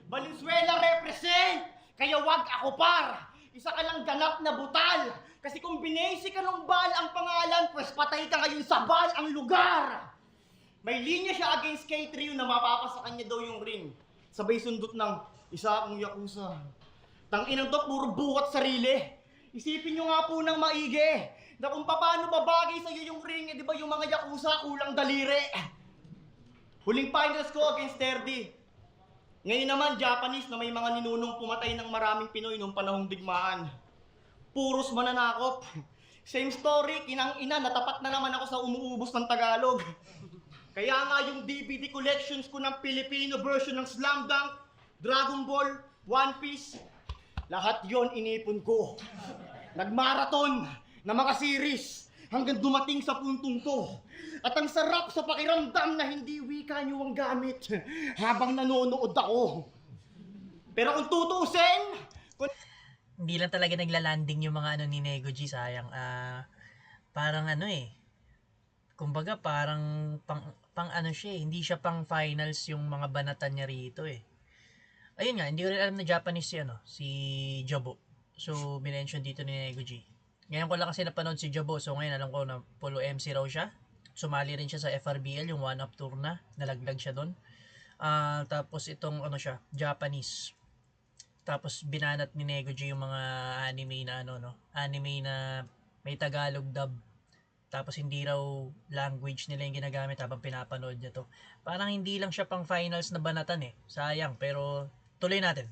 Valenzuela represent! Kaya wag ako par! Isa ka lang ganap na butal! Kasi kung binasi ka ng bal ang pangalan, pues patay ka ngayon sa bal ang lugar! May linya siya against K3 na mapapasa kanya daw yung ring. Sabay sundot ng isa akong yakuza. Tanginang to, puro bukat sarili. Isipin nyo nga po ng maigi na kung paano babagay sa'yo yung ring, di ba yung mga yakuza kulang daliri. Huling finals ko against Terdy. Ngayon naman, Japanese na may mga ninunong pumatay ng maraming Pinoy noong panahong digmaan. Puros mananakop. Same story, kinang-ina, natapat na naman ako sa umuubos ng Tagalog. Kaya nga yung DVD collections ko ng Filipino version ng Slam Dunk, Dragon Ball, One Piece, lahat yon inipon ko. Nagmarathon na mga series hanggang dumating sa puntong to. At ang sarap sa pakiramdam na hindi wika nyo ang gamit habang nanonood ako. Pero kung tutuusin, Hindi lang talaga nagla-landing yung mga ano ni Nego G, sayang. Parang ano kumbaga parang pang ano siya hindi siya pang finals yung mga banatan niya rito Ayun nga, hindi ko rin alam na Japanese si Jobo. So, binention dito ni Nego G. Ngayon ko lang kasi napanood si Jobo, so ngayon alam ko na polo MC raw siya. Sumali rin siya sa FRBL, yung one-up tour nalaglag siya doon. Tapos itong siya, Japanese. Tapos binanat ni Nego G yung mga anime na anime na may Tagalog dub. Tapos hindi raw language nila yung ginagamit habang pinapanood niya to. Parang hindi lang siya pang finals na banatan Sayang, pero tuloy natin.